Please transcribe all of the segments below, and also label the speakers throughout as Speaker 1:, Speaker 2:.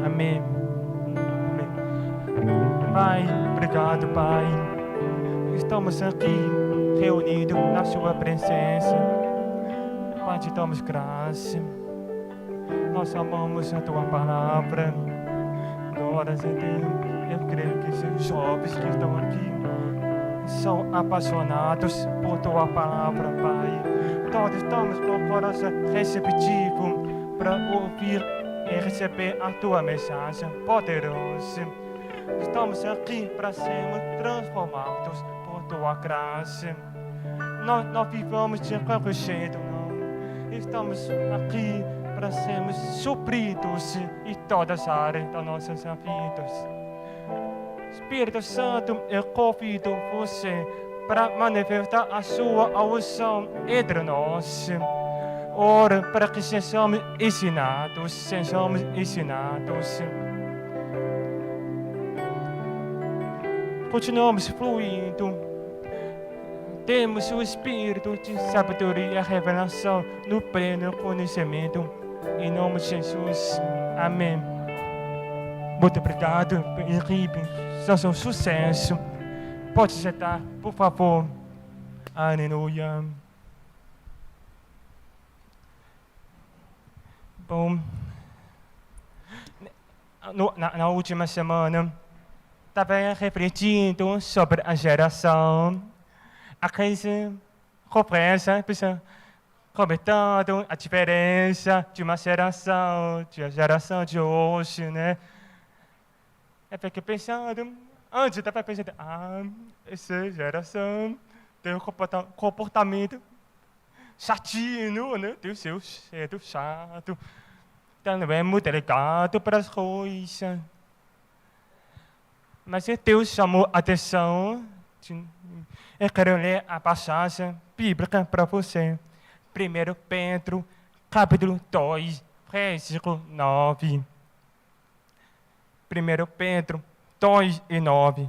Speaker 1: Amém. Amém. Pai, obrigado, Pai. Estamos aqui reunidos na Sua presença. Pai, te damos graça. Nós amamos a Tua palavra. Glórias a Deus. Eu creio que esses jovens que estão aqui são apaixonados por Tua palavra, Pai. Todos estamos com o coração receptivo para ouvir e receber a Tua mensagem poderosa. Estamos aqui para sermos transformados por Tua graça. Nós não vivamos de qualquer jeito, não. Estamos aqui para sermos supridos em todas as áreas das nossas vidas. Espírito Santo, eu convido você para manifestar a sua unção entre nós. Ora para que sejamos ensinados, Continuamos fluindo. Temos o Espírito de sabedoria e revelação no pleno conhecimento. Em nome de Jesus. Amém. Muito obrigado, equipe. Seja um sucesso. Pode sentar, por favor. Aleluia. Bom, na última semana, estava refletindo sobre a geração. A crise conversa, comentando a diferença de uma geração, de a geração de hoje, né? Eu fiquei pensando, antes estava pensando, essa geração tem um comportamento chatinho, né? Tem o seu jeito chato. Então não é muito delicado para as coisas. Mas Deus chamou a atenção. Eu quero ler a passagem bíblica para você. 1 Pedro, capítulo 2, versículo 9. 1 Pedro 2 e 9.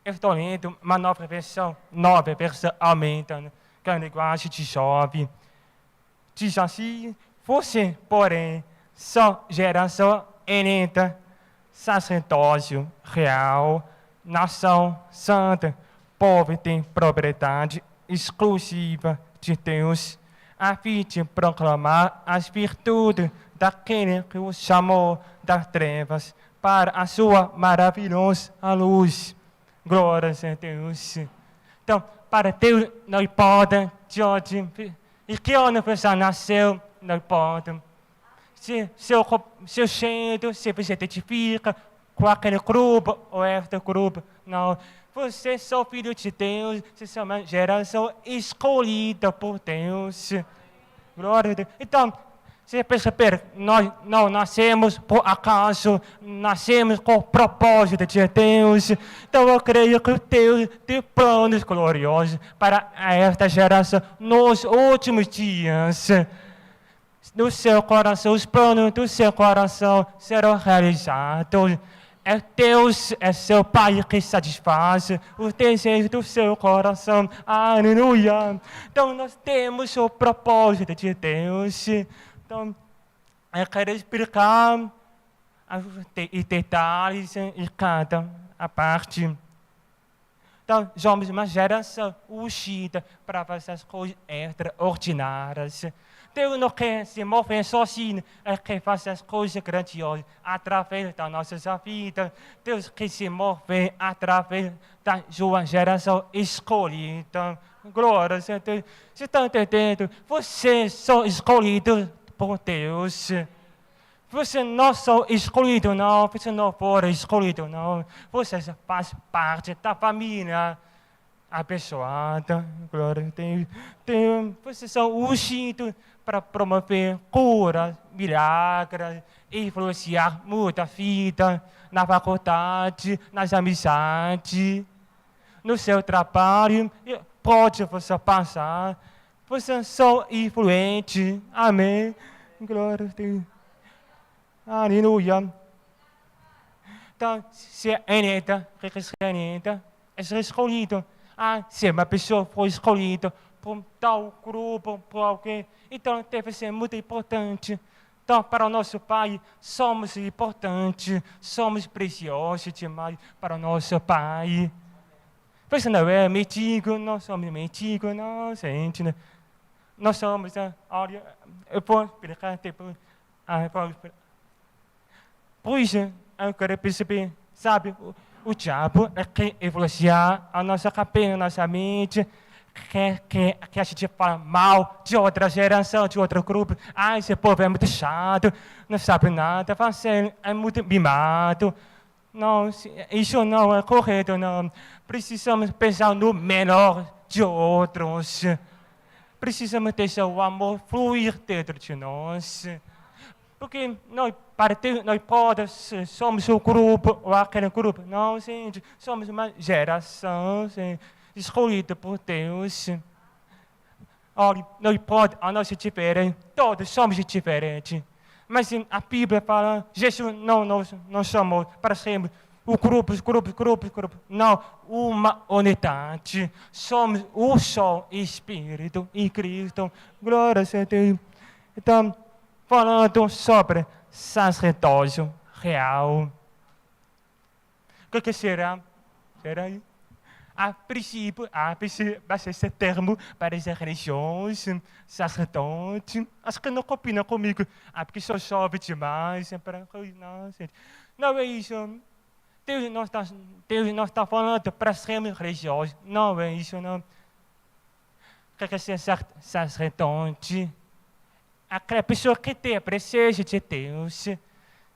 Speaker 1: Eu estou lendo uma nova versão aumentando, que é a linguagem de jovem. Diz assim: você, porém, são geração eleita, sacerdócio real, nação santa, povo tem propriedade exclusiva de Deus, a fim de proclamar as virtudes daquele que o chamou das trevas para a sua maravilhosa luz. Glórias a Deus. Então, para Deus não importa de onde e que ano você nasceu, não importa. Se seu jeito, se você identifica com aquele grupo ou este grupo, não. Você é só filho de Deus, você é uma geração escolhida por Deus. Glória a Deus. Então, você percebe, nós não nascemos por acaso, nascemos com o propósito de Deus. Então eu creio que Deus tem planos gloriosos para esta geração nos últimos dias. No seu coração, os planos do seu coração serão realizados. É Deus, é seu Pai que satisfaz os desejos do seu coração. Aleluia. Então nós temos o propósito de Deus. Então, eu quero explicar em detalhes em cada parte. Então, somos uma geração ungida para fazer as coisas extraordinárias. Deus não quer se mover sozinho, Ele quer fazer as coisas grandiosas através da nossa vida. Deus quer se mover através da sua geração escolhida. Glória a Deus. Você está entendendo? Vocês são escolhidos por Deus. Você não são escolhido, não. Você não for escolhido, não. Você faz parte da família abençoada. Glória a Deus. Vocês são ungidos para promover curas, milagres, influenciar muita vida na faculdade, nas amizades, no seu trabalho. Pode você passar. Vocês são influentes. Amém. Glória a Deus. Aleluia. Então, se é eleita, é escolhido. Se uma pessoa foi escolhida por tal grupo, por alguém, então deve ser muito importante. Então, para o nosso Pai, somos importantes, somos preciosos demais para o nosso Pai. Você não é metido, nós somos metidos, não, gente. Né? Nós somos, olha, eu vou explicar depois. Pois, eu quero perceber, sabe, o diabo quer influenciar a nossa cabeça, a nossa mente, que a gente fala mal de outra geração, de outro grupo. Ah, esse povo é muito chato, não sabe nada, você é muito mimado. Não, isso não é correto, não. Precisamos pensar no melhor de outros. Precisamos deixar o amor fluir dentro de nós. Porque nós somos o grupo, ou aquele grupo. Não, gente, somos uma geração, gente, escolhida por Deus. Olha, não pode a nossa diferença, todos somos diferentes. Mas a Bíblia fala, Jesus não chamou para sermos grupos. Não, uma unidade. Somos um só Espírito em Cristo. Glória a Deus. Então, falando sobre sacerdócio real. O que será? Será isso? A princípio, vai ser esse termo para as religiões, sacerdote. Acho que não combina comigo. Porque só chove demais. Não é isso. Deus não está falando para sermos religiosos. Não é isso, não. O que é ser sacerdote? Aquela pessoa que tem a presença de Deus.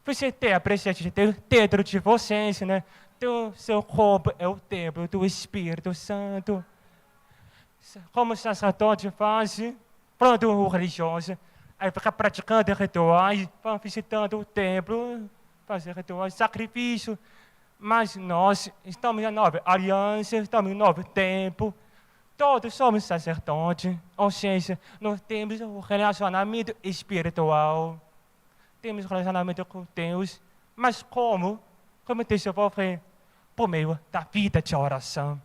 Speaker 1: Você tem a presença de Deus dentro de vocês, né? O seu corpo é o templo do Espírito Santo. Como o sacerdote faz, falando o religioso, aí fica praticando rituais, visitando o templo, fazer rituais, sacrifício. Mas nós estamos na nova aliança, estamos no novo tempo. Todos somos sacerdotes, ou seja, nós temos um relacionamento espiritual. Temos relacionamento com Deus. Mas como? Como desenvolver? Por meio da vida de oração.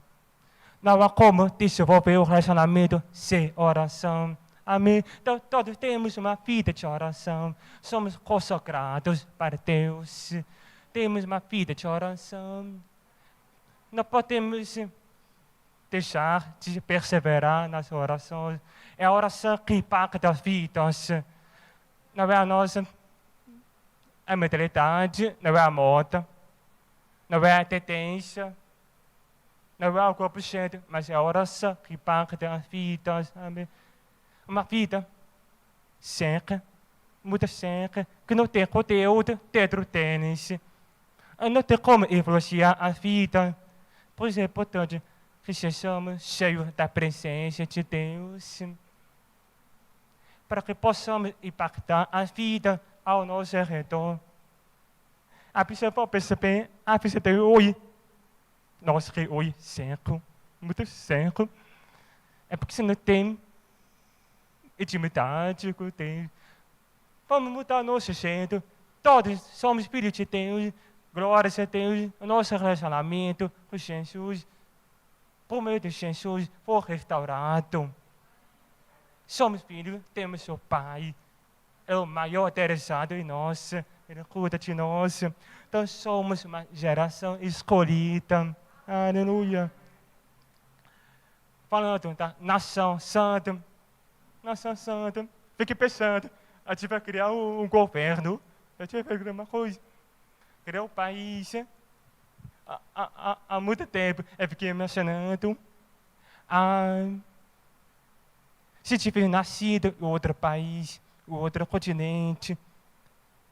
Speaker 1: Não há como desenvolver o relacionamento sem oração. Amém? Então, todos temos uma vida de oração. Somos consagrados para Deus. Temos uma vida de oração. Não podemos deixar de perseverar nas orações. É a oração que impacta as vidas. Não é a nossa mentalidade, não é a moda, não é a tendência, não é o corpo cheio, mas é a oração que impacta as vidas. Amém? Uma vida seca, muito seca, que não tem conteúdo dentro deles. Não tem como influenciar a vida. Por isso é importante que sejamos cheios da presença de Deus, para que possamos impactar a vida ao nosso redor. A pessoa pode perceber, a pessoa tem oi. Nossa, que oi seco, muito seco. É porque você não tem intimidade com Deus. Vamos mudar nosso jeito. Todos somos filhos de Deus. Glória a Deus. O nosso relacionamento com Jesus, por meio de Jesus, foi restaurado. Somos filhos, temos o Pai. É o maior interessado em nós. Ele cuida de nós. Então somos uma geração escolhida. Aleluia. Falando da nação santa. Nação santa. Fique pensando. A gente vai criar um governo. A gente vai criar uma coisa. Criar um país. Há muito tempo. Eu fiquei imaginando. Se tivesse nascido em outro país, em outro continente,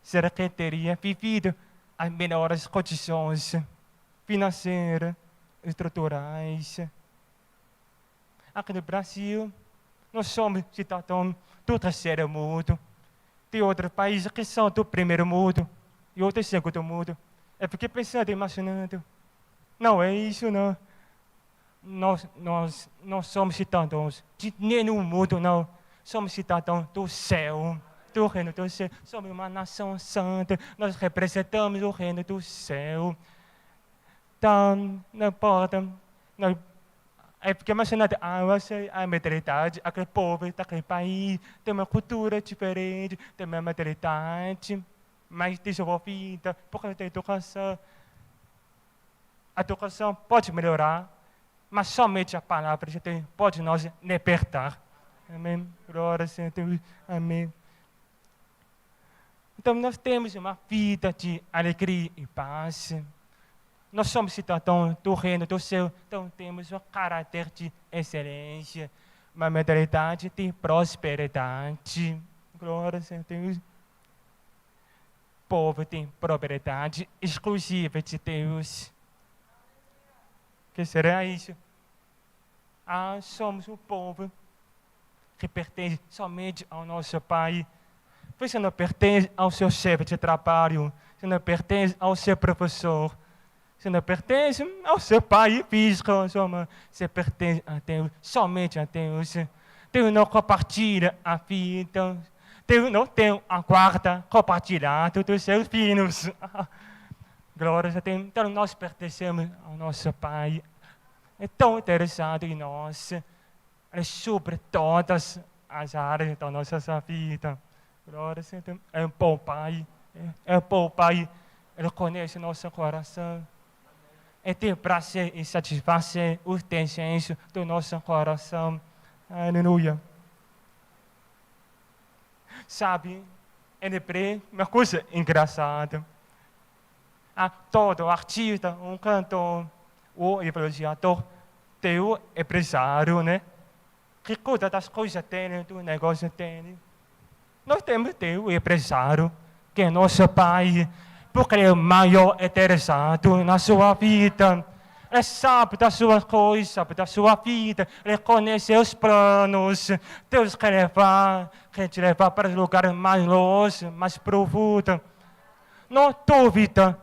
Speaker 1: será que teria vivido as melhores condições financeiras, estruturais? Aqui no Brasil, nós somos cidadãos do terceiro mundo. Tem outros países que são do primeiro mundo e outros do segundo mundo. Eu fiquei pensando, imaginando. Não é isso, não. Nós não somos cidadãos de nenhum mundo, não. Somos cidadãos do céu, do reino do céu. Somos uma nação santa. Nós representamos o reino do céu. Então, não importa. Aí fica imaginando, a mentalidade, aquele povo, aquele país, tem uma cultura diferente, tem uma mentalidade, mais desenvolvida, por causa da educação. A educação pode melhorar, mas somente a palavra de Deus pode nos libertar. Amém? Glória a Deus. Amém. Então, nós temos uma vida de alegria e paz. Nós somos cidadãos do reino do céu, então temos um caráter de excelência, uma mentalidade de prosperidade. Glória a Deus. Povo tem propriedade exclusiva de Deus. Que será isso? Somos um povo que pertence somente ao nosso Pai. Você não pertence ao seu chefe de trabalho, você não pertence ao seu professor, você não pertence ao seu pai físico, sua mãe. Você pertence a Deus, somente a Deus. Deus não compartilha a vida. Deus não tem a guarda compartilhada dos seus filhos. Glória a Deus. Então nós pertencemos ao nosso Pai. É tão interessado em nós. É sobre todas as áreas da nossa vida. Glória a Deus. É um bom Pai. É um bom Pai. Ele conhece nosso coração. É ter prazer e satisfazer os desejos do nosso coração. Aleluia. Sabe, ele prega uma coisa engraçada. Todo artista, um cantor, o evangelizador, tem o empresário, né? Que cuida das coisas dele, do negócio dele. Nós temos o empresário, que é nosso Pai, porque ele é o maior interessado na sua vida. Ele sabe das suas coisas, sabe da sua vida. Ele conhece seus planos. Deus quer te levar para lugares mais longe, mais profundos. Não duvida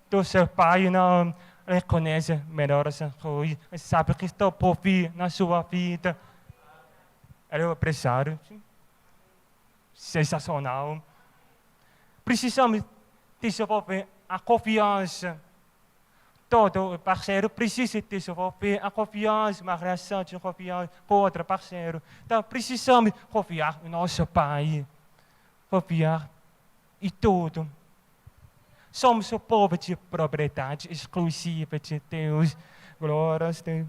Speaker 1: do seu Pai, não. Ele conhece melhor essas coisas. Ele sabe que está por vir na sua vida. Ele é o empresário. Sensacional. Precisamos desenvolver a confiança. Todo parceiro precisa desenvolver a confiança, uma relação de confiança com outro parceiro. Então, precisamos confiar no nosso Pai. Confiar em tudo. Somos o povo de propriedade exclusiva de Deus. Glória a Deus.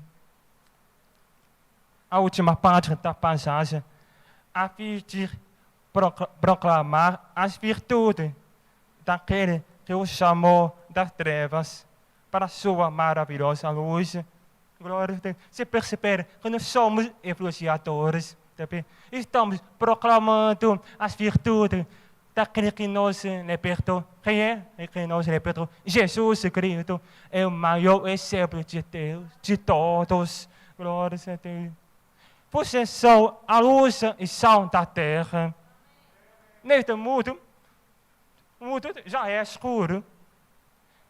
Speaker 1: A última parte da passagem. A fim de proclamar as virtudes daquele que o chamou das trevas para a sua maravilhosa luz. Glória a Deus. Você percebe que nós somos influenciadores. Estamos proclamando as virtudes daquele que nos libertou. Quem é? Que nos libertou? Jesus Cristo é o maior exemplo de Deus, de todos. Glória a Deus. Vocês são a luz e sal da terra. Neste mundo, o mundo já é escuro.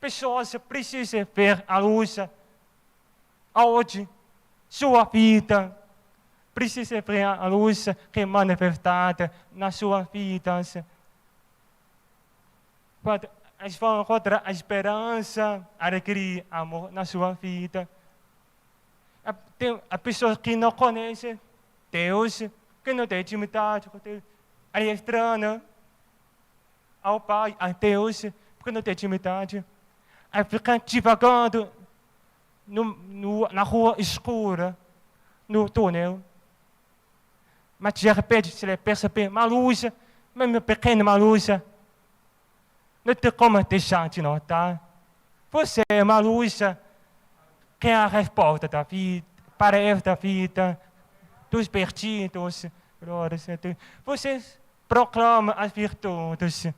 Speaker 1: Pessoas precisam ver a luz aonde sua vida precisa ver a luz que é manifestada na sua vida. Eles vão encontrar a esperança, a alegria, amor na sua vida. Tem a pessoa que não conhece Deus, que não tem intimidade com Deus. Ele é estranho ao Pai, a Deus, porque não tem intimidade. Aí fica divagando na rua escura, no túnel. Mas de repente, se ele percebe uma luz, mesmo pequena uma luz, não tem como deixar de notar. Você é uma luz que é a resposta da vida, para esta vida, dos perdidos. Glória a Deus. Você proclama as virtudes.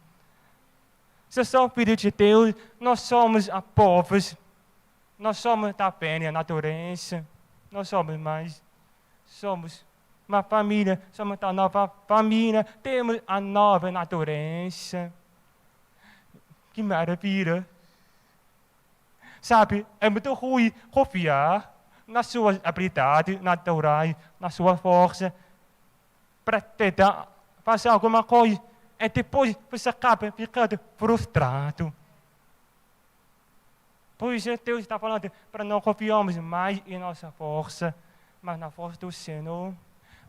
Speaker 1: Se são filhos de Deus, nós somos a povos. Nós somos da velha natureza. Nós somos mais. Somos uma família. Somos da nova família. Temos a nova natureza. Que maravilha. Sabe, é muito ruim confiar nas suas habilidades naturais, na sua força, para tentar fazer alguma coisa. E depois você acaba ficando frustrado. Por isso Deus está falando para não confiarmos mais em nossa força, mas na força do Senhor,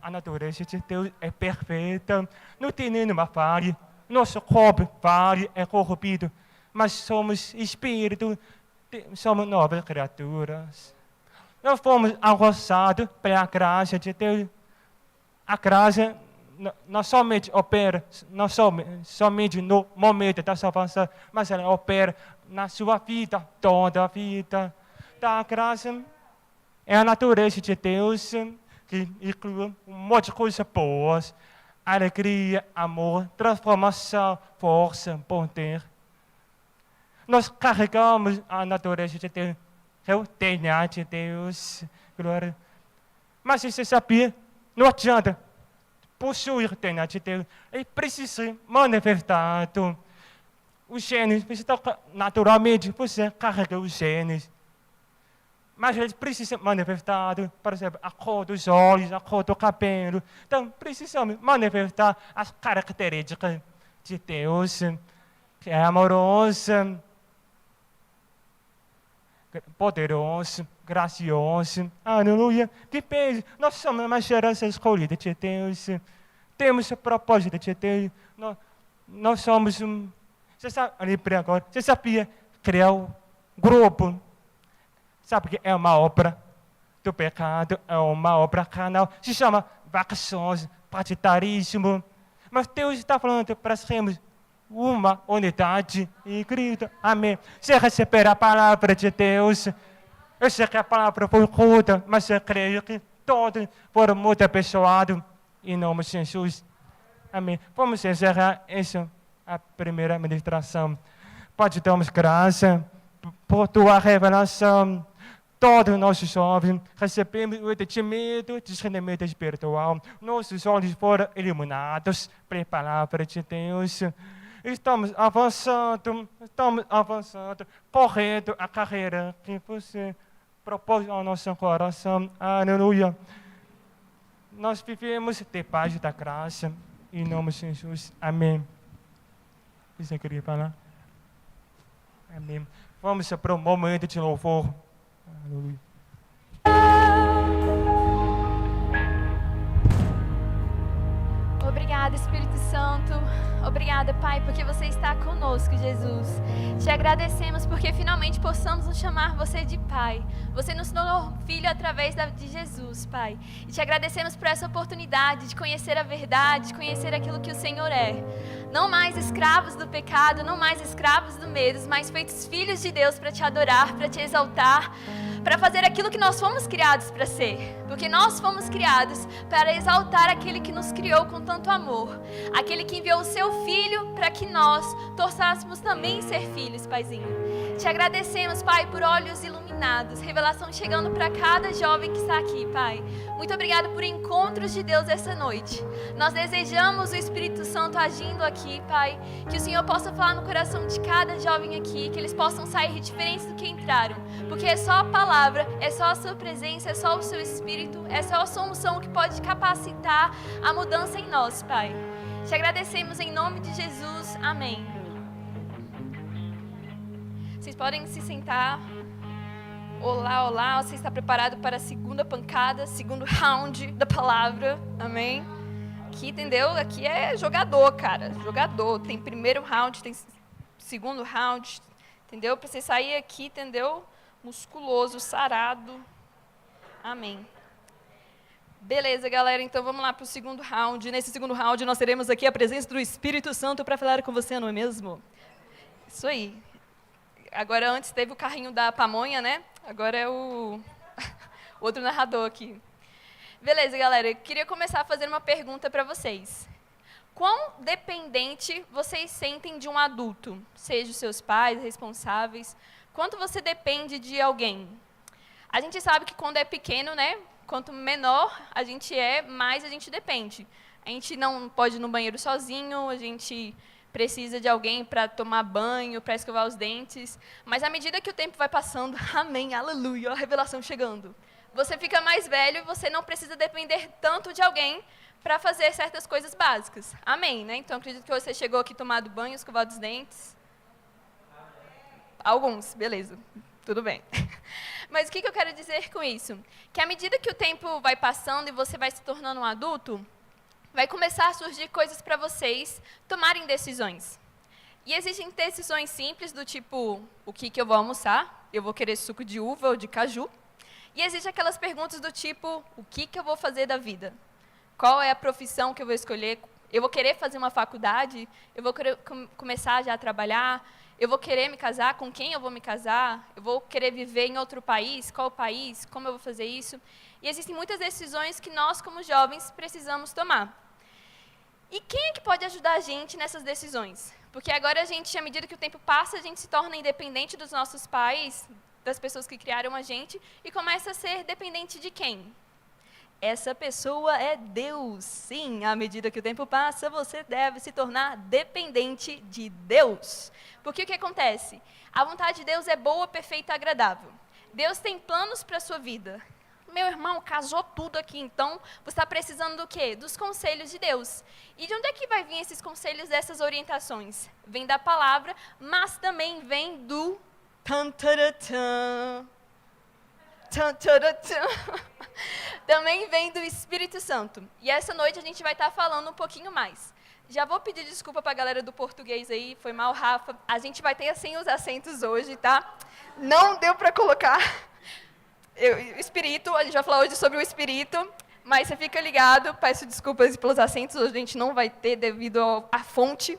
Speaker 1: a natureza de Deus é perfeita, não tem nenhuma falha. Nosso corpo falha, é corrompido, mas somos espírito, somos novas criaturas. Nós fomos alcançados pela graça de Deus. A graça não somente opera, não somente no momento da salvação, mas ela opera na sua vida, toda a vida. A graça é a natureza de Deus, que inclui um monte de coisas boas: alegria, amor, transformação, força, poder. Nós carregamos a natureza de Deus, é o DNA de Deus. Glória. Mas você sabia, não adianta possuir o DNA de Deus, ele precisa ser manifestado. Os genes, naturalmente, você carrega os genes. Mas eles precisam ser manifestados, por exemplo, a cor dos olhos, a cor do cabelo. Então, precisamos manifestar as características de Deus, que é amoroso, poderoso, gracioso. Aleluia. Depende. Nós somos uma geração escolhida de Deus. Temos o propósito de Deus. Nós somos um... Você sabe, agora, você sabia criar um grupo? Sabe que é uma obra do pecado, é uma obra carnal. Se chama vacações, partitarismo. Mas Deus está falando para sermos uma unidade em Cristo. Amém. Você receberá a palavra de Deus. Eu sei que a palavra foi curta, mas eu creio que todos foram muito abençoados em nome de Jesus. Amém. Vamos encerrar essa a primeira ministração. Pai, te damos graça por tua revelação. Todos os nossos jovens recebemos o entendimento, discernimento espiritual. Nossos olhos foram iluminados pela palavra de Deus. Estamos avançando, correndo a carreira que você propôs ao nosso coração. Aleluia. Nós vivemos debaixo da graça, em nome de Jesus. Amém. Você queria falar? Amém. Vamos para o momento de louvor. Aleluia.
Speaker 2: Obrigada, Espírito Santo. Obrigada, Pai, porque você está conosco, Jesus. Te agradecemos porque finalmente possamos nos chamar você de Pai. Você nos tornou filho através de Jesus, Pai. E te agradecemos por essa oportunidade de conhecer a verdade, de conhecer aquilo que o Senhor é. Não mais escravos do pecado, não mais escravos do medo, mas feitos filhos de Deus para te adorar, para te exaltar, para fazer aquilo que nós fomos criados para ser. Porque nós fomos criados para exaltar aquele que nos criou com tanto amor. Aquele que enviou o seu Filho para que nós torçássemos também ser filhos, Paizinho. Te agradecemos, Pai, por olhos iluminados, revelação chegando para cada jovem que está aqui, Pai. Muito obrigado por encontros de Deus essa noite. Nós desejamos o Espírito Santo agindo aqui, Pai. Que o Senhor possa falar no coração de cada jovem aqui, que eles possam sair diferentes do que entraram. Porque é só a palavra, é só a sua presença, é só o seu Espírito, é só a sua unção que pode capacitar a mudança em nós, Pai. Te agradecemos em nome de Jesus. Amém. Vocês podem se sentar. Olá, olá. Você está preparado para a segunda pancada, segundo round da palavra. Amém. Aqui, entendeu? Aqui é jogador, cara. Jogador. Tem primeiro round, tem segundo round. Entendeu? Para você sair aqui, entendeu? Musculoso, sarado. Amém. Beleza, galera, então vamos lá para o segundo round. Nesse segundo round nós teremos aqui a presença do Espírito Santo para falar com você, não é mesmo? Isso aí. Agora antes teve o carrinho da pamonha, né? Agora é o outro narrador aqui. Beleza, galera, eu queria começar a fazer uma pergunta para vocês. Quão dependente vocês sentem de um adulto? Seja os seus pais, responsáveis. Quanto você depende de alguém? A gente sabe que quando é pequeno, né? Quanto menor a gente é, mais a gente depende. A gente não pode ir no banheiro sozinho, a gente precisa de alguém para tomar banho, para escovar os dentes. Mas à medida que o tempo vai passando, amém, aleluia, a revelação chegando. Você fica mais velho e você não precisa depender tanto de alguém para fazer certas coisas básicas. Amém, né? Então, acredito que você chegou aqui tomado banho, escovado os dentes. Alguns, beleza. Tudo bem. Mas o que eu quero dizer com isso? Que à medida que o tempo vai passando e você vai se tornando um adulto, vai começar a surgir coisas para vocês tomarem decisões. E existem decisões simples do tipo, o que eu vou almoçar? Eu vou querer suco de uva ou de caju? E existem aquelas perguntas do tipo, o que eu vou fazer da vida? Qual é a profissão que eu vou escolher? Eu vou querer fazer uma faculdade? Eu vou querer começar já a trabalhar? Eu vou querer me casar? Com quem eu vou me casar? Eu vou querer viver em outro país? Qual país? Como eu vou fazer isso? E existem muitas decisões que nós, como jovens, precisamos tomar. E quem é que pode ajudar a gente nessas decisões? Porque agora a gente, à medida que o tempo passa, a gente se torna independente dos nossos pais, das pessoas que criaram a gente, e começa a ser dependente de quem? Essa pessoa é Deus. Sim, à medida que o tempo passa, você deve se tornar dependente de Deus. Porque o que acontece? A vontade de Deus é boa, perfeita e agradável. Deus tem planos para a sua vida. Meu irmão, casou tudo aqui, então você está precisando do quê? Dos conselhos de Deus. E de onde é que vai vir esses conselhos, essas orientações? Vem da palavra, mas também vem do... Também vem do Espírito Santo. E essa noite a gente vai estar falando um pouquinho mais. Já vou pedir desculpa para a galera do português aí, foi mal, Rafa. A gente vai ter assim os acentos hoje, tá? Não deu para colocar... Espírito, a gente vai falar hoje sobre o Espírito, mas você fica ligado, peço desculpas pelos acentos, hoje a gente não vai ter devido à fonte,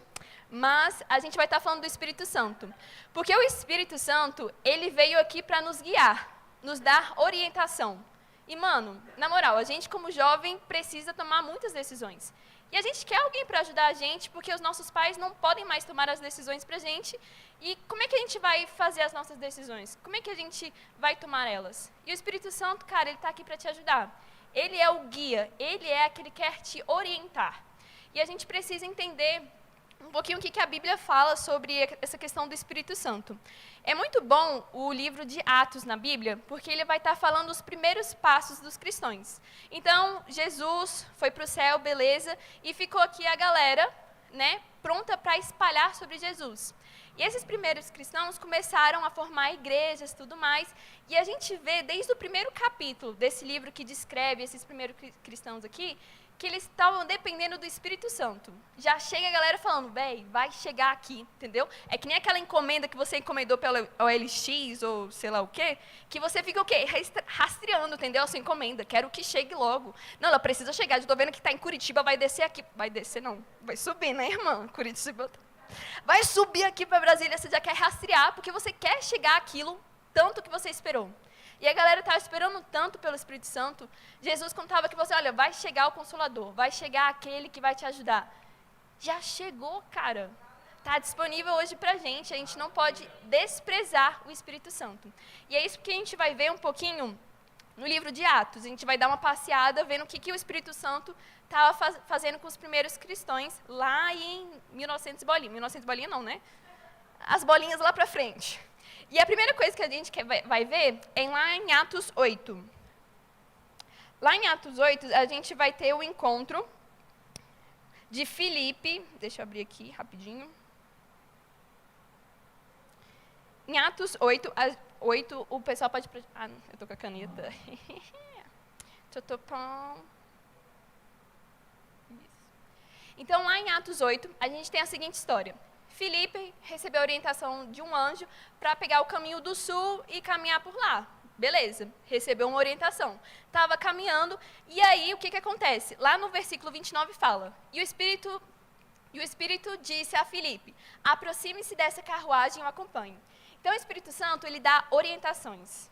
Speaker 2: mas a gente vai estar falando do Espírito Santo. Porque o Espírito Santo, ele veio aqui para nos guiar, nos dar orientação. E, mano, na moral, a gente como jovem precisa tomar muitas decisões. E a gente quer alguém para ajudar a gente, porque os nossos pais não podem mais tomar as decisões para a gente. E como é que a gente vai fazer as nossas decisões? Como é que a gente vai tomar elas? E o Espírito Santo, cara, ele está aqui para te ajudar. Ele é o guia, ele é aquele que quer te orientar. E a gente precisa entender um pouquinho o que a Bíblia fala sobre essa questão do Espírito Santo. É muito bom o livro de Atos na Bíblia, porque ele vai estar falando os primeiros passos dos cristãos. Então, Jesus foi para o céu, beleza, e ficou aqui a galera, né, pronta para espalhar sobre Jesus. E esses primeiros cristãos começaram a formar igrejas e tudo mais, e a gente vê desde o primeiro capítulo desse livro que descreve esses primeiros cristãos aqui, que eles estavam dependendo do Espírito Santo. Já chega a galera falando, véi, vai chegar aqui, entendeu? É que nem aquela encomenda que você encomendou pela OLX ou sei lá o quê, que você fica o quê? Rastreando, entendeu? A sua encomenda, quero que chegue logo. Não, ela precisa chegar, estou vendo que está em Curitiba, vai descer aqui. Vai descer não, vai subir, né, irmã? Curitiba vai subir aqui para Brasília, você já quer rastrear, porque você quer chegar àquilo tanto que você esperou. E a galera estava esperando tanto pelo Espírito Santo. Jesus contava que você, olha, vai chegar o Consolador, vai chegar aquele que vai te ajudar. Já chegou, cara. Está disponível hoje para a gente não pode desprezar o Espírito Santo. E é isso que a gente vai ver um pouquinho no livro de Atos. A gente vai dar uma passeada vendo o que o Espírito Santo estava fazendo com os primeiros cristãos lá em 1900 bolinha. 1900 bolinha não, né? As bolinhas lá para frente. E a primeira coisa que a gente vai ver é lá em Atos 8. Lá em Atos 8, a gente vai ter o encontro de Filipe. Deixa eu abrir aqui rapidinho. Em Atos 8, o pessoal pode... Ah, eu estou com a caneta. Então, lá em Atos 8, a gente tem a seguinte história. Filipe recebeu a orientação de um anjo para pegar o caminho do sul e caminhar por lá. Beleza, recebeu uma orientação. Estava caminhando, e aí o que acontece? Lá no versículo 29 fala, e o Espírito disse a Filipe, aproxime-se dessa carruagem e o acompanhe. Então o Espírito Santo, ele dá orientações.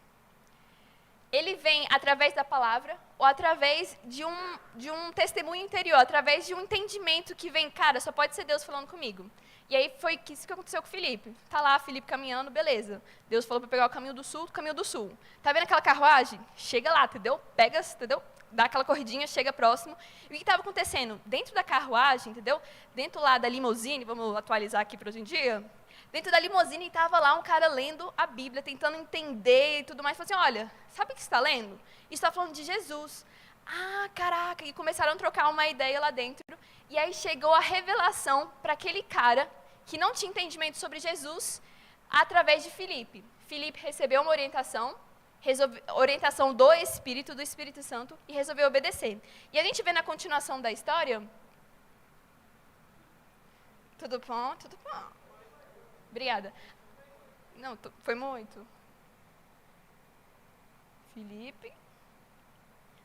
Speaker 2: Ele vem através da palavra ou através de um testemunho interior, através de um entendimento que vem, cara, só pode ser Deus falando comigo. E aí foi isso que aconteceu com o Filipe. Está lá, Filipe caminhando, beleza. Deus falou para pegar o caminho do sul. Tá vendo aquela carruagem? Chega lá, entendeu? Pega, entendeu? Dá aquela corridinha, chega próximo. E o que estava acontecendo? Dentro da carruagem, entendeu? Dentro lá da limusine, vamos atualizar aqui para hoje em dia. Dentro da limusine estava lá um cara lendo a Bíblia, tentando entender e tudo mais. Falou assim, olha, sabe o que você está lendo? Isso está falando de Jesus. Ah, caraca. E começaram a trocar uma ideia lá dentro. E aí chegou a revelação para aquele cara que não tinha entendimento sobre Jesus através de Filipe. Filipe recebeu uma orientação, orientação do Espírito Santo, e resolveu obedecer. E a gente vê na continuação da história... Tudo bom? Tudo bom. Obrigada. Não, foi muito. Felipe.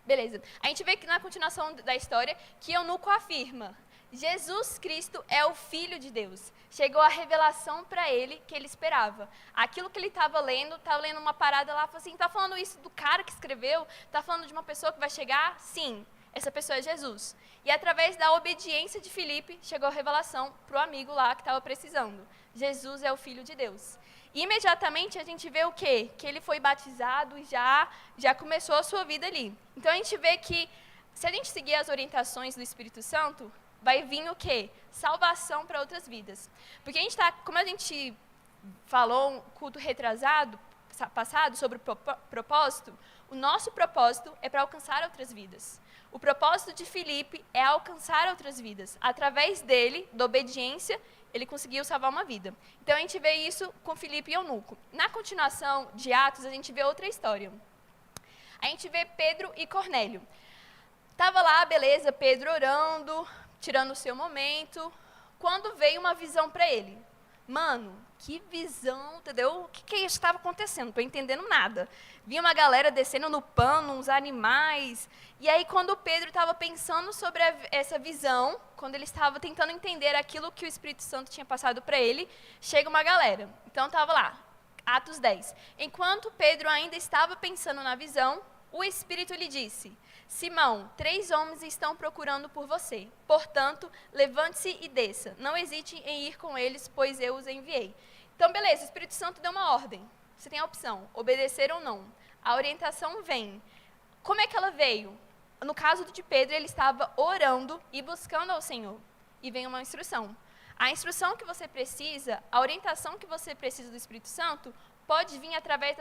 Speaker 2: Beleza. A gente vê que na continuação da história que Eunuco afirma: Jesus Cristo é o Filho de Deus. Chegou a revelação para ele que ele esperava. Aquilo que ele estava lendo uma parada lá, falou assim, está falando isso do cara que escreveu? Está falando de uma pessoa que vai chegar? Sim, essa pessoa é Jesus. E através da obediência de Filipe, chegou a revelação para o amigo lá que estava precisando. Jesus é o Filho de Deus. E imediatamente a gente vê o quê? Que ele foi batizado e já começou a sua vida ali. Então a gente vê que, se a gente seguir as orientações do Espírito Santo, vai vir o quê? Salvação para outras vidas. Porque a gente está, como a gente falou um culto passado sobre o propósito, o nosso propósito é para alcançar outras vidas. O propósito de Filipe é alcançar outras vidas. Através dele, da obediência, ele conseguiu salvar uma vida. Então, a gente vê isso com Filipe e Eunuco. Na continuação de Atos, a gente vê outra história. A gente vê Pedro e Cornélio. Estava lá, beleza, Pedro orando, tirando o seu momento, quando veio uma visão para ele. Mano, que visão, entendeu? O que estava acontecendo? Não estou entendendo nada. Vinha uma galera descendo no pano, uns animais. E aí, quando o Pedro estava pensando sobre essa visão, quando ele estava tentando entender aquilo que o Espírito Santo tinha passado para ele, chega uma galera. Então, estava lá, Atos 10. Enquanto Pedro ainda estava pensando na visão, o Espírito lhe disse: Simão, 3 homens estão procurando por você. Portanto, levante-se e desça. Não hesite em ir com eles, pois eu os enviei. Então, beleza, o Espírito Santo deu uma ordem. Você tem a opção, obedecer ou não. A orientação vem. Como é que ela veio? No caso de Pedro, ele estava orando e buscando ao Senhor. E vem uma instrução. A instrução que você precisa, a orientação que você precisa do Espírito Santo, pode vir através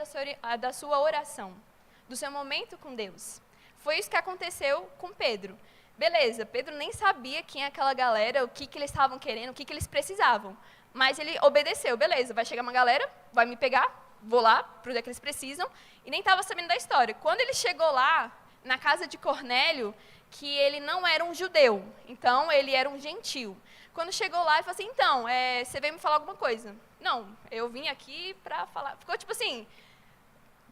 Speaker 2: da sua oração, do seu momento com Deus. Foi isso que aconteceu com Pedro. Beleza, Pedro nem sabia quem é aquela galera, o que eles estavam querendo, o que eles precisavam. Mas ele obedeceu, beleza, vai chegar uma galera, vai me pegar, vou lá para onde é que eles precisam, e nem estava sabendo da história. Quando ele chegou lá, na casa de Cornélio, que ele não era um judeu, então ele era um gentil. Quando chegou lá, ele falou assim, então, você veio me falar alguma coisa? Não, eu vim aqui para falar. Ficou tipo assim,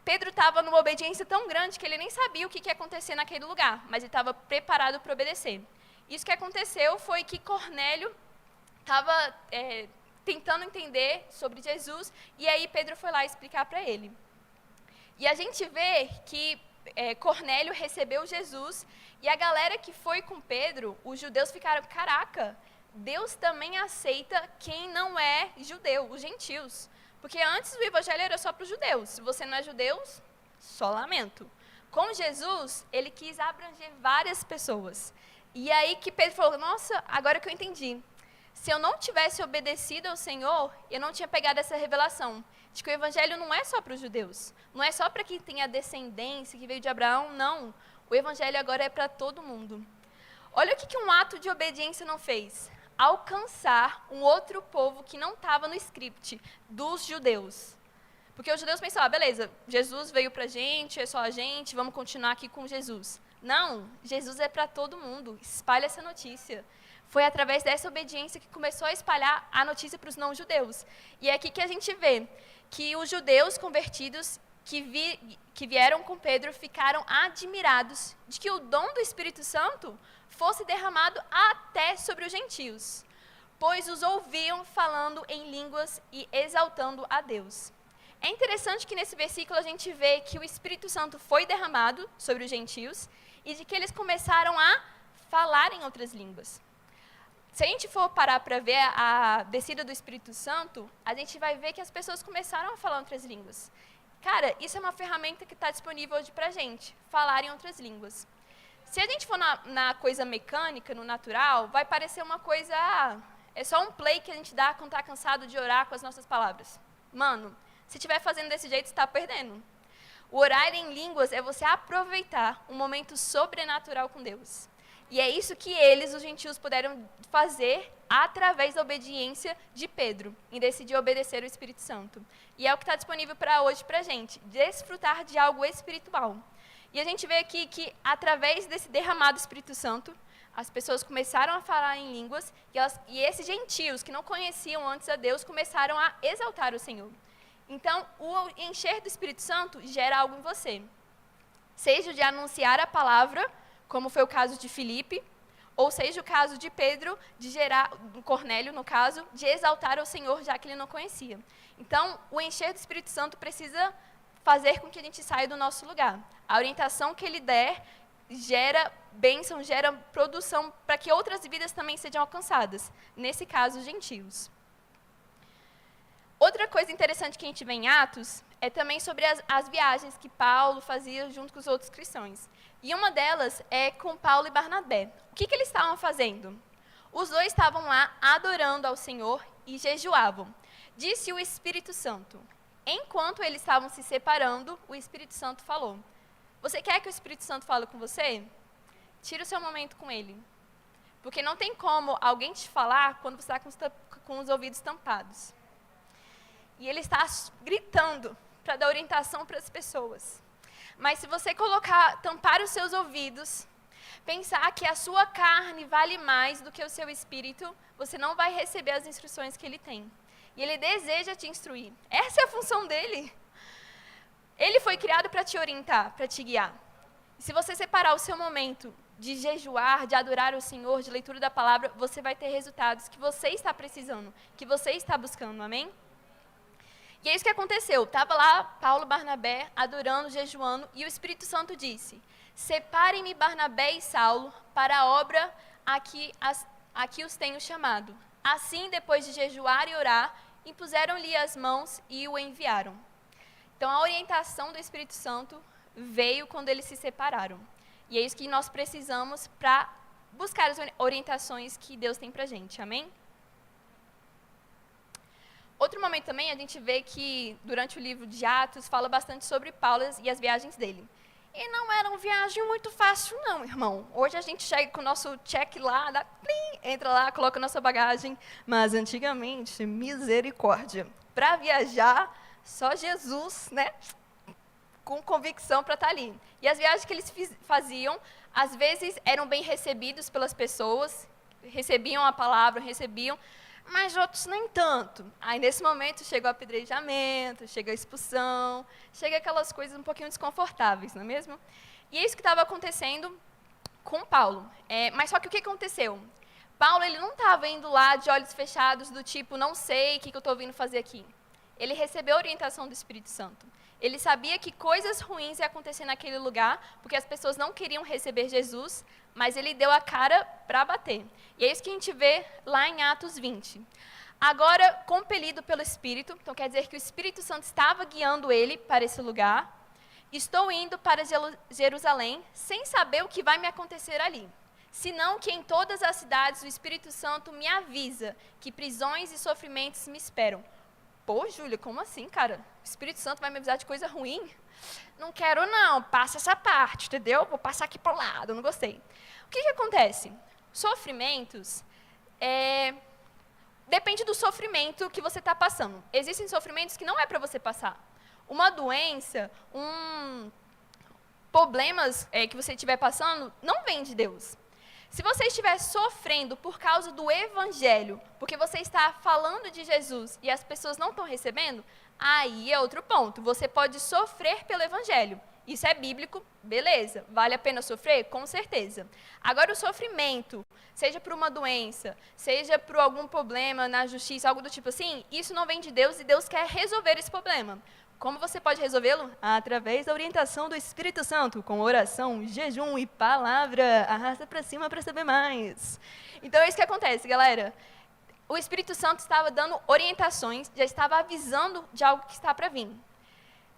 Speaker 2: Pedro estava numa obediência tão grande que ele nem sabia o que ia acontecer naquele lugar, mas ele estava preparado para obedecer. Isso que aconteceu foi que Cornélio estava tentando entender sobre Jesus, e aí Pedro foi lá explicar para ele. E a gente vê que Cornélio recebeu Jesus, e a galera que foi com Pedro, os judeus ficaram, caraca, Deus também aceita quem não é judeu, os gentios. Porque antes o evangelho era só para os judeus. Se você não é judeu, só lamento. Com Jesus, ele quis abranger várias pessoas. E aí que Pedro falou, nossa, agora que eu entendi. Se eu não tivesse obedecido ao Senhor, eu não tinha pegado essa revelação de que o evangelho não é só para os judeus. Não é só para quem tem a descendência, que veio de Abraão, não. O evangelho agora é para todo mundo. Olha o que um ato de obediência não fez. Alcançar um outro povo que não estava no script dos judeus. Porque os judeus pensavam, beleza, Jesus veio para a gente, é só a gente, vamos continuar aqui com Jesus. Não, Jesus é para todo mundo, espalha essa notícia. Foi através dessa obediência que começou a espalhar a notícia para os não-judeus. E é aqui que a gente vê que os judeus convertidos que vieram com Pedro ficaram admirados de que o dom do Espírito Santo fosse derramado até sobre os gentios, pois os ouviam falando em línguas e exaltando a Deus. É interessante que nesse versículo a gente vê que o Espírito Santo foi derramado sobre os gentios e de que eles começaram a falar em outras línguas. Se a gente for parar para ver a descida do Espírito Santo, a gente vai ver que as pessoas começaram a falar outras línguas. Cara, isso é uma ferramenta que está disponível hoje para a gente, falar em outras línguas. Se a gente for na coisa mecânica, no natural, vai parecer uma coisa, é só um play que a gente dá quando está cansado de orar com as nossas palavras. Mano, se estiver fazendo desse jeito, você está perdendo. O orar em línguas é você aproveitar um momento sobrenatural com Deus. E é isso que eles, os gentios, puderam fazer através da obediência de Pedro, em decidir obedecer o Espírito Santo. E é o que está disponível para hoje para a gente, desfrutar de algo espiritual. E a gente vê aqui que, através desse derramado Espírito Santo, as pessoas começaram a falar em línguas, e esses gentios que não conheciam antes a Deus, começaram a exaltar o Senhor. Então, o encher do Espírito Santo gera algo em você. Seja de anunciar a palavra, como foi o caso de Filipe, ou seja o caso de Pedro, de gerar, Cornélio no caso, de exaltar o Senhor, já que ele não conhecia. Então, o encher do Espírito Santo precisa fazer com que a gente saia do nosso lugar. A orientação que ele der gera bênção, gera produção para que outras vidas também sejam alcançadas. Nesse caso, gentios. Outra coisa interessante que a gente vê em Atos é também sobre as viagens que Paulo fazia junto com os outros cristãos. E uma delas é com Paulo e Barnabé. O que eles estavam fazendo? Os dois estavam lá adorando ao Senhor e jejuavam. Disse o Espírito Santo. Enquanto eles estavam se separando, o Espírito Santo falou. Você quer que o Espírito Santo fale com você? Tira o seu momento com ele. Porque não tem como alguém te falar quando você está com os ouvidos tampados. E ele está gritando para dar orientação para as pessoas. Mas se você tampar os seus ouvidos, pensar que a sua carne vale mais do que o seu espírito, você não vai receber as instruções que ele tem. E ele deseja te instruir. Essa é a função dele. Ele foi criado para te orientar, para te guiar. E se você separar o seu momento de jejuar, de adorar o Senhor, de leitura da palavra, você vai ter resultados que você está precisando, que você está buscando, amém? E é isso que aconteceu. Estava lá Paulo e Barnabé adorando, jejuando, e o Espírito Santo disse, separem-me Barnabé e Saulo para a obra a que os tenho chamado. Assim, depois de jejuar e orar, impuseram-lhe as mãos e o enviaram. Então, a orientação do Espírito Santo veio quando eles se separaram. E é isso que nós precisamos para buscar as orientações que Deus tem para a gente, amém? Outro momento também, a gente vê que, durante o livro de Atos, fala bastante sobre Paulo e as viagens dele. E não era uma viagem muito fácil não, irmão. Hoje a gente chega com o nosso check lá, entra lá, coloca a nossa bagagem. Mas antigamente, misericórdia. Para viajar, só Jesus, né? Com convicção para estar ali. E as viagens que eles faziam, às vezes eram bem recebidos pelas pessoas, recebiam a palavra, mas outros nem tanto. Aí, nesse momento, chega o apedrejamento, chega a expulsão, chega aquelas coisas um pouquinho desconfortáveis, não é mesmo? E é isso que estava acontecendo com Paulo. Mas só que o que aconteceu? Paulo ele não estava indo lá de olhos fechados, do tipo, não sei o que eu estou vindo fazer aqui. Ele recebeu a orientação do Espírito Santo. Ele sabia que coisas ruins iam acontecer naquele lugar, porque as pessoas não queriam receber Jesus, mas ele deu a cara para bater. E é isso que a gente vê lá em Atos 20. Agora, compelido pelo Espírito, então quer dizer que o Espírito Santo estava guiando ele para esse lugar, estou indo para Jerusalém, sem saber o que vai me acontecer ali. Senão que em todas as cidades o Espírito Santo me avisa que prisões e sofrimentos me esperam. Pô, Júlia, como assim, cara? O Espírito Santo vai me avisar de coisa ruim? Não quero não, passa essa parte, entendeu? Vou passar aqui para o lado, não gostei. O que acontece? Sofrimentos, depende do sofrimento que você está passando. Existem sofrimentos que não é para você passar. Uma doença, problemas que você estiver passando, não vem de Deus. Se você estiver sofrendo por causa do Evangelho, porque você está falando de Jesus e as pessoas não estão recebendo, aí é outro ponto. Você pode sofrer pelo Evangelho. Isso é bíblico, beleza. Vale a pena sofrer? Com certeza. Agora, o sofrimento, seja por uma doença, seja por algum problema na justiça, algo do tipo assim, isso não vem de Deus e Deus quer resolver esse problema. Como você pode resolvê-lo? Através da orientação do Espírito Santo, com oração, jejum e palavra. Arrasta para cima para saber mais. Então, é isso que acontece, galera. O Espírito Santo estava dando orientações, já estava avisando de algo que está para vir.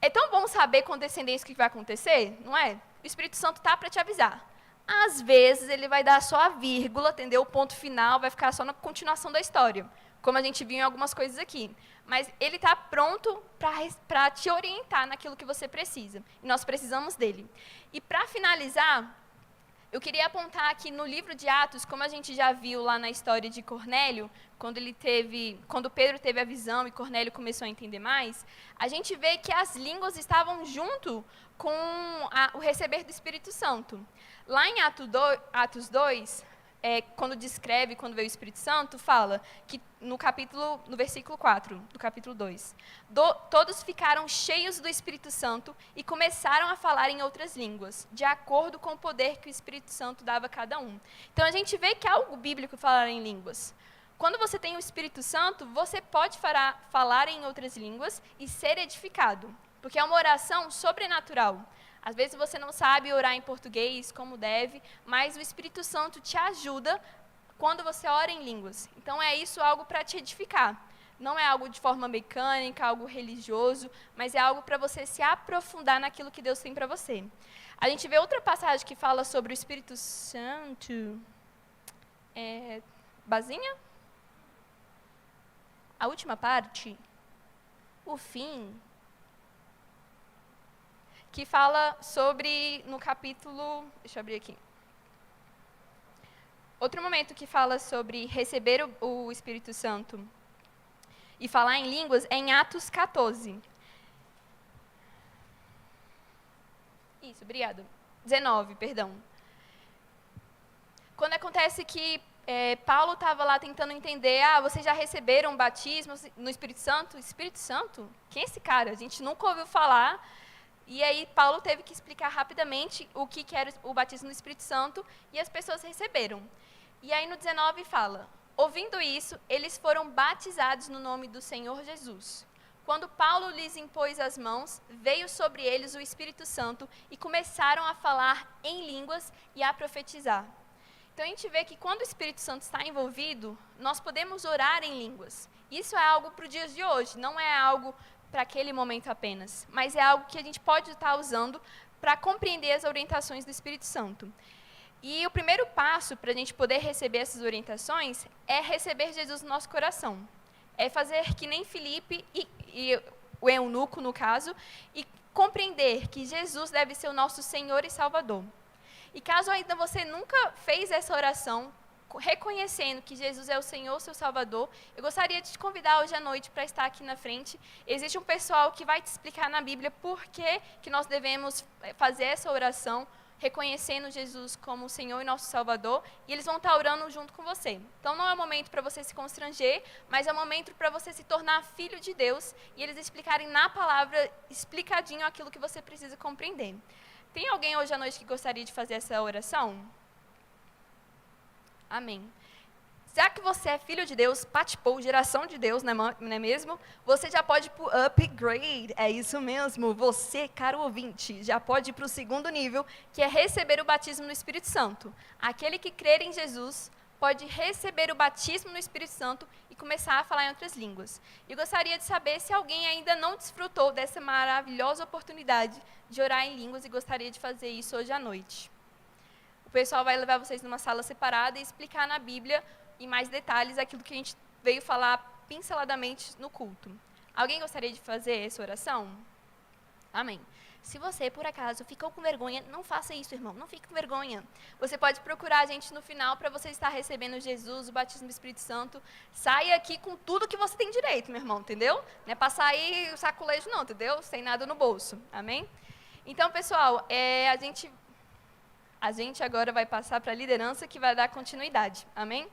Speaker 2: É tão bom saber com descendência o que vai acontecer, não é? O Espírito Santo está para te avisar. Às vezes, ele vai dar só a vírgula, entendeu? O ponto final vai ficar só na continuação da história, como a gente viu em algumas coisas aqui. Mas ele está pronto para te orientar naquilo que você precisa. E nós precisamos dele. E para finalizar, Eu queria apontar aqui no livro de Atos, como a gente já viu lá na história de Cornélio, quando Pedro teve a visão e Cornélio começou a entender mais, a gente vê que as línguas estavam junto com o receber do Espírito Santo. Lá em Atos 2, quando veio o Espírito Santo, fala que no versículo 4 do capítulo 2, todos ficaram cheios do Espírito Santo e começaram a falar em outras línguas, de acordo com o poder que o Espírito Santo dava a cada um. Então a gente vê que é algo bíblico falar em línguas. Quando você tem o Espírito Santo, você pode falar em outras línguas e ser edificado, porque é uma oração sobrenatural. Às vezes você não sabe orar em português como deve, mas o Espírito Santo te ajuda quando você ora em línguas. Então é isso algo para te edificar. Não é algo de forma mecânica, algo religioso, mas é algo para você se aprofundar naquilo que Deus tem para você. A gente vê outra passagem que fala sobre o Espírito Santo. Bazinha? A última parte? O fim? Que fala sobre, no capítulo, deixa eu abrir aqui. Outro momento que fala sobre receber o Espírito Santo e falar em línguas é em Atos 14. Isso, obrigado. 19, perdão. Quando acontece que Paulo estava lá tentando entender, vocês já receberam batismo no Espírito Santo? Espírito Santo? Quem é esse cara? A gente nunca ouviu falar. E aí Paulo teve que explicar rapidamente o que era o batismo no Espírito Santo e as pessoas receberam. E aí no 19 fala, ouvindo isso, eles foram batizados no nome do Senhor Jesus. Quando Paulo lhes impôs as mãos, veio sobre eles o Espírito Santo e começaram a falar em línguas e a profetizar. Então a gente vê que quando o Espírito Santo está envolvido, nós podemos orar em línguas. Isso é algo para os dias de hoje, não é algo para aquele momento apenas, mas é algo que a gente pode estar usando para compreender as orientações do Espírito Santo. E o primeiro passo para a gente poder receber essas orientações é receber Jesus no nosso coração. É fazer que nem Filipe e o eunuco, no caso, e compreender que Jesus deve ser o nosso Senhor e Salvador. E caso ainda você nunca fez essa oração, reconhecendo que Jesus é o Senhor, seu Salvador, eu gostaria de te convidar hoje à noite para estar aqui na frente. Existe um pessoal que vai te explicar na Bíblia por que nós devemos fazer essa oração, reconhecendo Jesus como o Senhor e nosso Salvador, e eles vão estar orando junto com você. Então não é um momento para você se constranger, mas é um momento para você se tornar filho de Deus, e eles explicarem na palavra, explicadinho, aquilo que você precisa compreender. Tem alguém hoje à noite que gostaria de fazer essa oração? Amém. Já que você é filho de Deus, patipou, geração de Deus, não é mesmo? Você já pode ir para o upgrade, é isso mesmo. Você, caro ouvinte, já pode ir para o segundo nível, que é receber o batismo no Espírito Santo. Aquele que crer em Jesus pode receber o batismo no Espírito Santo e começar a falar em outras línguas. E eu gostaria de saber se alguém ainda não desfrutou dessa maravilhosa oportunidade de orar em línguas e gostaria de fazer isso hoje à noite. O pessoal vai levar vocês numa sala separada e explicar na Bíblia, em mais detalhes, aquilo que a gente veio falar pinceladamente no culto. Alguém gostaria de fazer essa oração? Amém. Se você, por acaso, ficou com vergonha, não faça isso, irmão. Não fique com vergonha. Você pode procurar a gente no final para você estar recebendo Jesus, o batismo do Espírito Santo. Saia aqui com tudo que você tem direito, meu irmão, entendeu? Não é passar aí o saculejo não, entendeu? Sem nada no bolso. Amém? Então, pessoal, a gente agora vai passar para a liderança que vai dar continuidade. Amém?